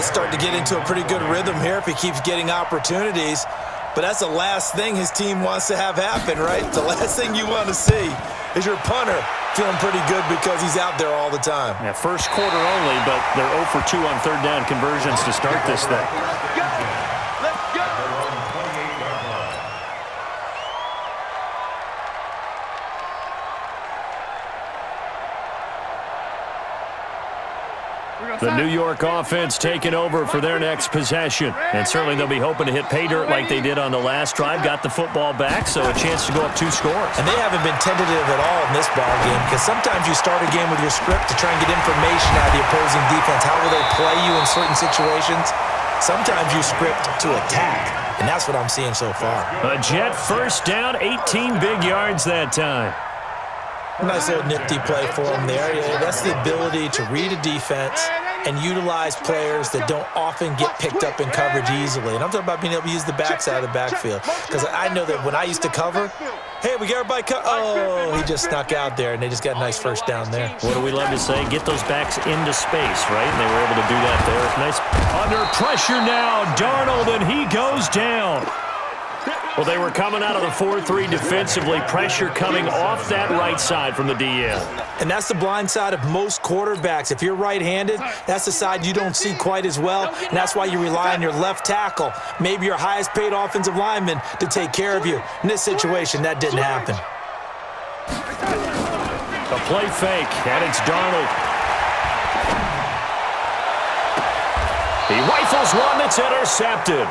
start to get into a pretty good rhythm here if he keeps getting opportunities. But that's the last thing his team wants to have happen, right? The last thing you want to see is your punter feeling pretty good because he's out there all the time. Yeah, first quarter only, but they're 0 for 2 on third down conversions to start this thing. The New York offense taking over for their next possession. And certainly they'll be hoping to hit pay dirt like they did on the last drive. Got the football back, so a chance to go up 2 scores. And they haven't been tentative at all in this ball game because sometimes you start a game with your script to try and get information out of the opposing defense. How will they play you in certain situations? Sometimes you script to attack, and that's what I'm seeing so far. A Jet first down, 18 big yards that time. Nice little nifty play for him there. Yeah, that's the ability to read a defense and utilize players that don't often get picked up in coverage easily. And I'm talking about being able to use the backside of the backfield. Because I know that when I used to cover, hey, we got everybody oh, he just snuck out there, and they just got a nice first down there. What do we love to say? Get those backs into space, right? And they were able to do that there. Nice. Under pressure now, Darnold, and he goes down. Well, they were coming out of the 4-3 defensively. Pressure coming off that right side from the DN. And that's the blind side of most quarterbacks. If you're right-handed, that's the side you don't see quite as well, and that's why you rely on your left tackle, maybe your highest-paid offensive lineman, to take care of you. In this situation, that didn't happen. A play fake, and it's Darnold. He rifles one that's intercepted.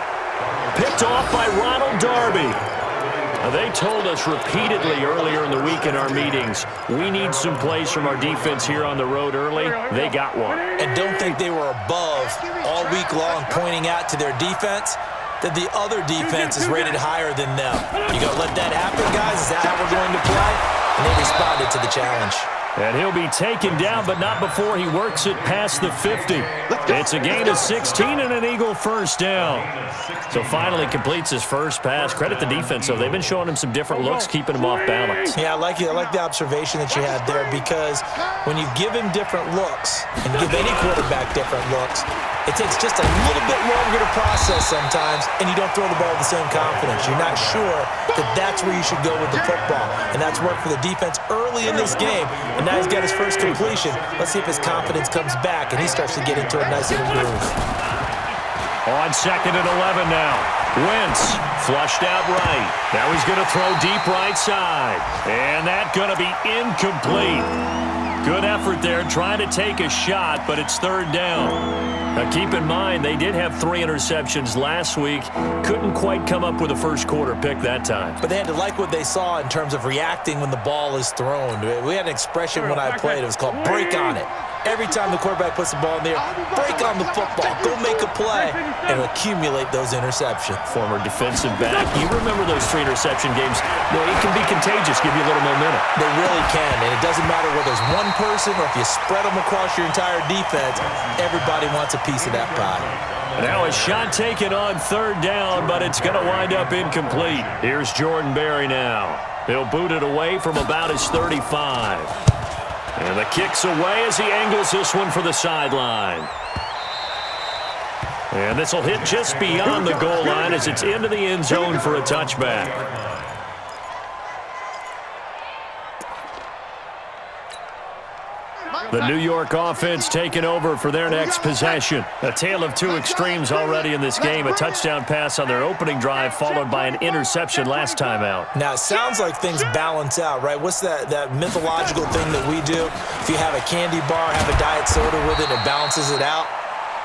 Picked off by Ronald Darby. They told us repeatedly earlier in the week in our meetings, we need some plays from our defense here on the road early. They got one. And don't think they were above all week long pointing out to their defense that the other defense is rated higher than them. You going to let that happen, guys? Is that how we're going to play? And they responded to the challenge. And he'll be taken down, but not before he works it past the 50. It's a gain of 16 and an Eagle first down. So finally completes his first pass. Credit the defense, though. They've been showing him some different looks, keeping him off balance. Yeah, I like it. I like the observation that you had there because when you give him different looks and give any quarterback different looks, it takes just a little bit longer to process sometimes, and you don't throw the ball with the same confidence. You're not sure that that's where you should go with the football, and that's worked for the defense early in this game. And now he's got his first completion. Let's see if his confidence comes back, and he starts to get into a nice little groove. On 2nd and 11 now. Wentz flushed out right. Now he's going to throw deep right side. And that's going to be incomplete. Good effort there trying to take a shot, but it's third down. Now keep in mind, they did have 3 interceptions last week. Couldn't quite come up with a first quarter pick that time. But they had to like what they saw in terms of reacting when the ball is thrown. We had an expression when I played. It was called break on it. Every time the quarterback puts the ball in there, break on the football. Go make a play and accumulate those interceptions. Former defensive back. You remember those 3 interception games. It can be contagious, give you a little momentum. They really can, and it doesn't matter whether there's one person or if you spread them across your entire defense, everybody wants a piece of that pie. Now a shot taken on third down, but it's going to wind up incomplete. Here's Jordan Berry now. He'll boot it away from about his 35. And the kick's away as he angles this one for the sideline. And this will hit just beyond the goal line as it's into the end zone for a touchback. The New York offense taking over for their next possession. A tale of 2 extremes already in this game. A touchdown pass on their opening drive followed by an interception last time out. Now, it sounds like things balance out, right? What's that mythological thing that we do? If you have a candy bar, have a diet soda with it, it balances it out.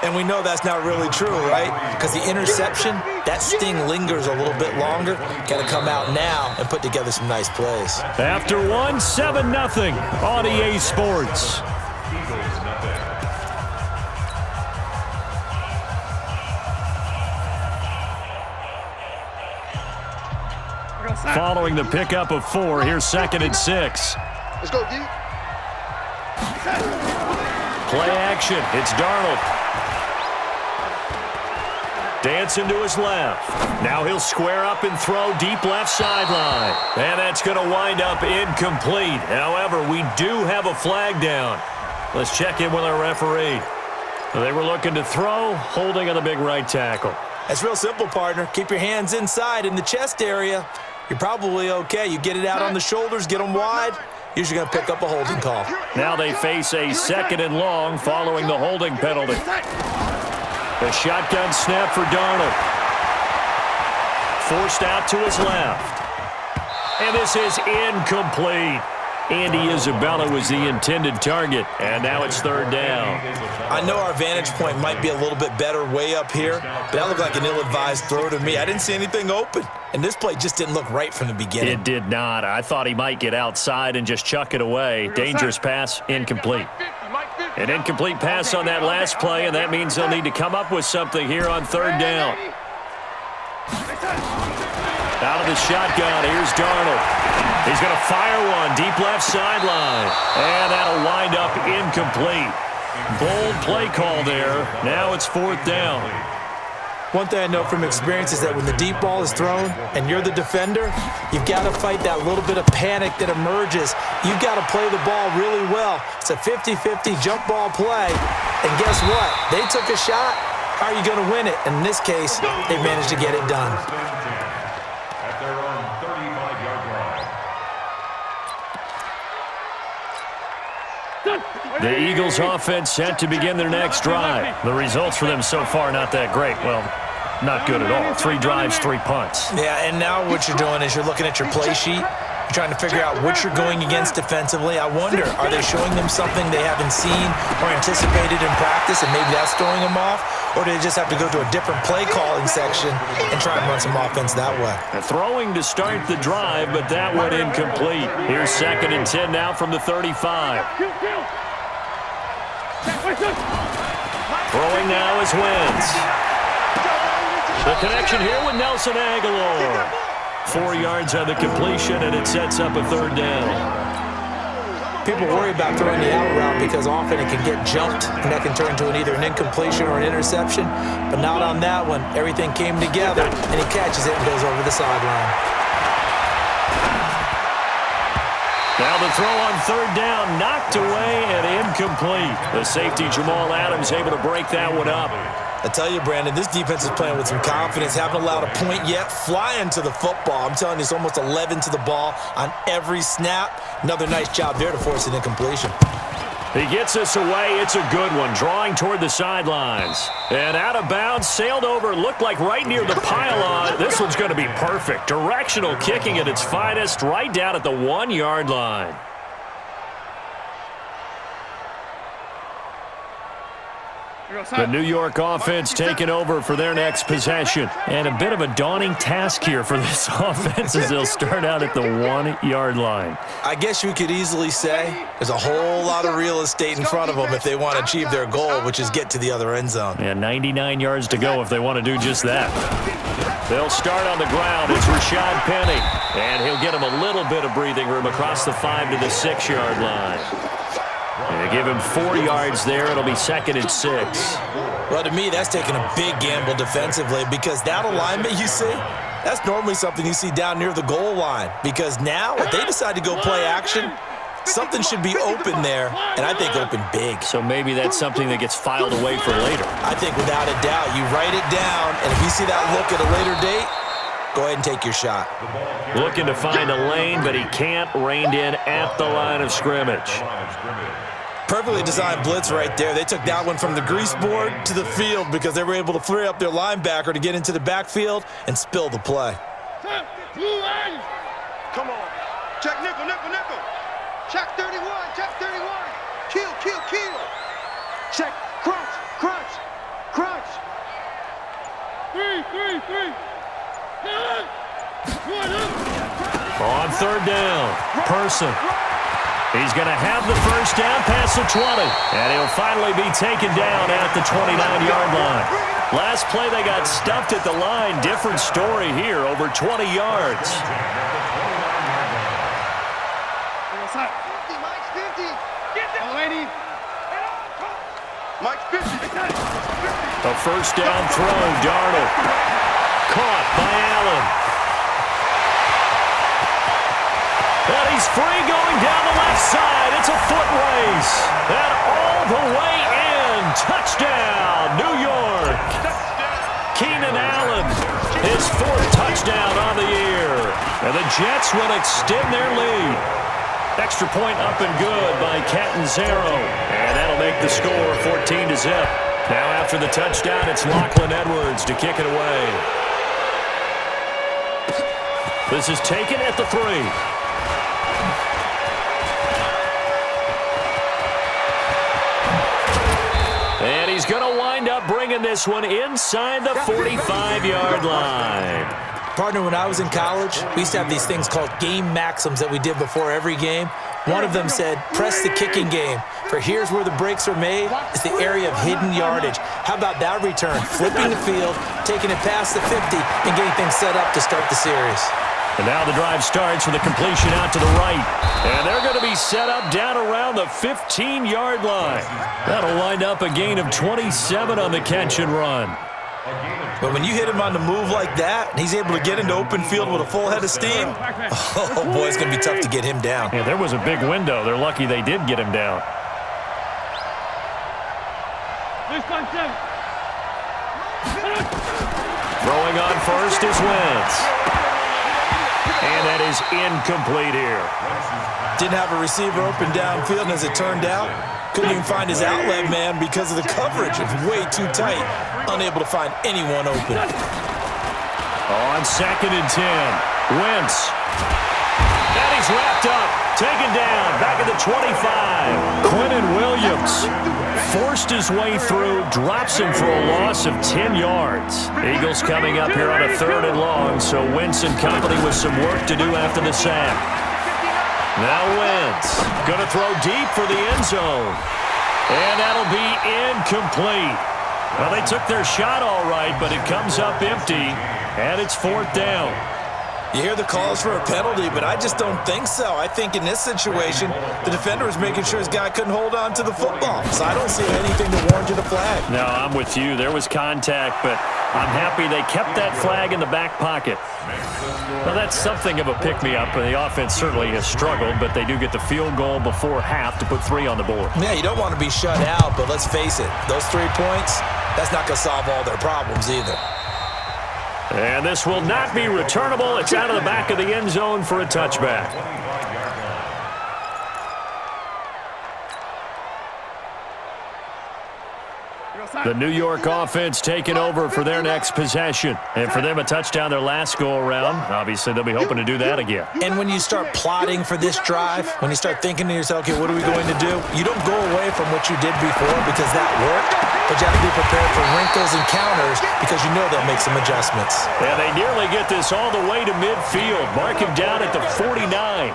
And we know that's not really true, right? Because the interception, that sting lingers a little bit longer. Got to come out now and put together some nice plays. After 7-0 on EA Sports. Following the pickup of 4, here's 2nd and 6. Let's go, D. Play action. It's Darnold. Dancing to his left. Now he'll square up and throw deep left sideline. And that's going to wind up incomplete. However, we do have a flag down. Let's check in with our referee. They were looking to throw, holding on the big right tackle. It's real simple, partner. Keep your hands inside in the chest area. You're probably okay. You get it out on the shoulders, get them wide. Usually going to pick up a holding call. Now they face a 2nd and long following the holding penalty. The shotgun snap for Darnold. Forced out to his left. And this is incomplete. Andy Isabella was the intended target, and now it's 3rd down. I know our vantage point might be a little bit better way up here, but that looked like an ill-advised throw to me. I didn't see anything open, and this play just didn't look right from the beginning. It did not. I thought he might get outside and just chuck it away. Dangerous pass, incomplete. An incomplete pass on that last play, and that means they'll need to come up with something here on 3rd down. Out of the shotgun, here's Darnold. He's going to fire one deep left sideline. And that'll wind up incomplete. Bold play call there. Now it's 4th down. One thing I know from experience is that when the deep ball is thrown and you're the defender, you've got to fight that little bit of panic that emerges. You've got to play the ball really well. It's a 50-50 jump ball play. And guess what? They took a shot. How are you going to win it? And in this case, they managed to get it done. The Eagles offense set to begin their next drive. The results for them so far not that great. Well, not good at all. 3 drives, 3 punts. Yeah, and now what you're doing is you're looking at your play sheet. You're trying to figure out what you're going against defensively. I wonder, are they showing them something they haven't seen or anticipated in practice, and maybe that's throwing them off? Or do they just have to go to a different play calling section and try and run some offense that way? Throwing to start the drive, but that one incomplete. Here's 2nd and 10 now from the 35. Throwing now is Wentz. The connection here with Nelson Aguilar. 4 yards on the completion, and it sets up a 3rd down. People worry about throwing the out route because often it can get jumped, and that can turn into either an incompletion or an interception. But not on that one. Everything came together, and he catches it and goes over the sideline. Now the throw on 3rd down, knocked away and incomplete. The safety, Jamal Adams, able to break that one up. I tell you, Brandon, this defense is playing with some confidence. Haven't allowed a point yet. Flying to the football. I'm telling you, it's almost 11 to the ball on every snap. Another nice job there to force an incompletion. He gets us away. It's a good one, drawing toward the sidelines. And out of bounds, sailed over, looked like right near the pylon. This one's going to be perfect. Directional kicking at its finest, right down at the 1-yard line. The New York offense taking over for their next possession. And a bit of a daunting task here for this offense as they'll start out at the 1-yard line. I guess you could easily say there's a whole lot of real estate in front of them if they want to achieve their goal, which is get to the other end zone. And 99 yards to go if they want to do just that. They'll start on the ground. It's Rashad Penny. And he'll get him a little bit of breathing room across the 5 to the 6-yard line. And they give him 4 yards there. It'll be 2nd and 6. Well, to me, that's taking a big gamble defensively because that alignment you see, that's normally something you see down near the goal line. Because now, if they decide to go play action, something should be open there, and I think open big. So maybe that's something that gets filed away for later. I think without a doubt, you write it down, and if you see that look at a later date, go ahead and take your shot. Looking to find a lane, but he can't. Reined in at the line of scrimmage. Perfectly designed blitz right there. They took that one from the grease board to the field because they were able to free up their linebacker to get into the backfield and spill the play. Come on. Check nickel, nickel, nickel. Check 31, check 31. Kill, kill, kill. Check, crunch, crunch, crunch. 3, 3, 3. On 3rd down, Person. He's going to have the first down past the 20. And he'll finally be taken down at the 29-yard line. Last play, they got stuffed at the line. Different story here, over 20 yards. 50, Mike's 50. Get that lady. Mike's 50. A first down throw, Darnold. Caught by Allen. And He's free going down the left side. It's a foot race. And all the way in. Touchdown, New York. Keenan Allen, his 4th touchdown on the year. And the Jets will extend their lead. Extra point up and good by Catanzaro. And that'll make the score 14-0. Now after the touchdown, it's Lachlan Edwards to kick it away. This is taken at the 3. And he's going to wind up bringing this one inside the 45-yard line. Partner, when I was in college, we used to have these things called game maxims that we did before every game. One of them said, press the kicking game. For here's where the breaks are made. It's the area of hidden yardage. How about that return? Flipping the field, taking it past the 50, and getting things set up to start the series. And now the drive starts with a completion out to the right. And they're going to be set up down around the 15-yard line. That'll wind up a gain of 27 on the catch and run. But when you hit him on the move like that, and he's able to get into open field with a full head of steam, oh, boy, it's going to be tough to get him down. Yeah, there was a big window. They're lucky they did get him down. Throwing on first is Wentz. And that is incomplete here. Didn't have a receiver open downfield, and as it turned out, couldn't even find his outlet man because of the coverage. It's way too tight. Unable to find anyone open. On 2nd and 10, Wentz. And he's wrapped up. Taken down. Back at the 25. Quentin Williams forced his way through. Drops him for a loss of 10 yards. Eagles coming up here on a 3rd and long, so Wentz and company with some work to do after the sack. Now Wentz going to throw deep for the end zone. And that'll be incomplete. Well, they took their shot all right, but it comes up empty, and it's 4th down. You hear the calls for a penalty, but I just don't think so. I think in this situation, the defender was making sure his guy couldn't hold on to the football. So I don't see anything to warrant a flag. No, I'm with you. There was contact, but I'm happy they kept that flag in the back pocket. Well, that's something of a pick-me-up. The offense certainly has struggled, but they do get the field goal before half to put 3 on the board. Yeah, you don't want to be shut out, but let's face it, those 3 points, that's not going to solve all their problems either. And this will not be returnable. It's out of the back of the end zone for a touchback. The New York offense taking over for their next possession. And for them, a touchdown their last go-around. Obviously, they'll be hoping to do that again. And when you start plotting for this drive, when you start thinking to yourself, okay, what are we going to do? You don't go away from what you did before because that worked, but you have to be prepared for wrinkles and counters because you know they'll make some adjustments. Yeah, they nearly get this all the way to midfield. Mark him down at the 49.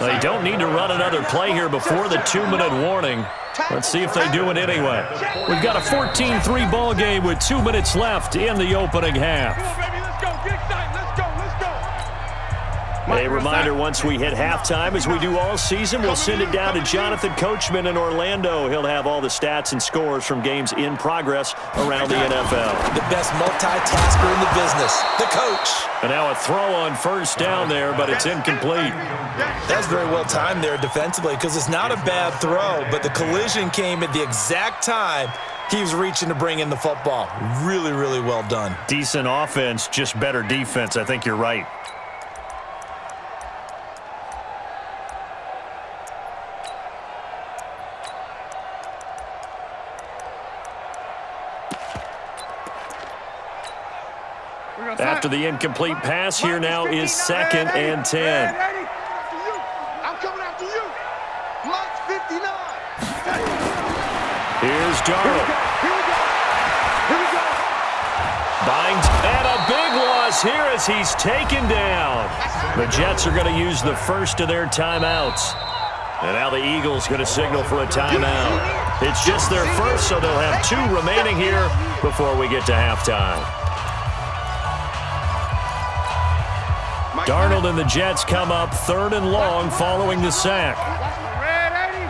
They don't need to run another play here before the 2-minute warning. Let's see if they do it anyway. We've got a 14-3 ball game with 2 minutes left in the opening half. A reminder, once we hit halftime, as we do all season, we'll send it down to Jonathan Coachman in Orlando. He'll have all the stats and scores from games in progress around the NFL. The best multitasker in the business, the coach. And now a throw on first down there, but it's incomplete. That's very well timed there defensively because it's not a bad throw, but the collision came at the exact time he was reaching to bring in the football. Really, really well done. Decent offense, just better defense. I think you're right. After the incomplete pass, here now is 2nd and 10. I'm coming after you. Block 59. Here's Darnold. Here we go. And a big loss here as he's taken down. The Jets are going to use the first of their timeouts. And now the Eagles going to signal for a timeout. It's just their first, so they'll have 2 remaining here before we get to halftime. Darnold and the Jets come up 3rd and long following the sack. Red 80.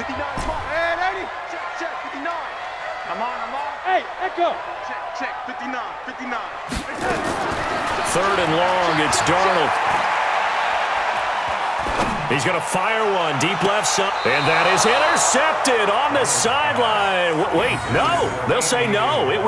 59. Red 80. Check, 59. I'm on. Hey, Echo. Check, 59. 59. 3rd and long, it's Darnold. He's going to fire one deep left side. And that is intercepted on the sideline. Wait, no. They'll say no.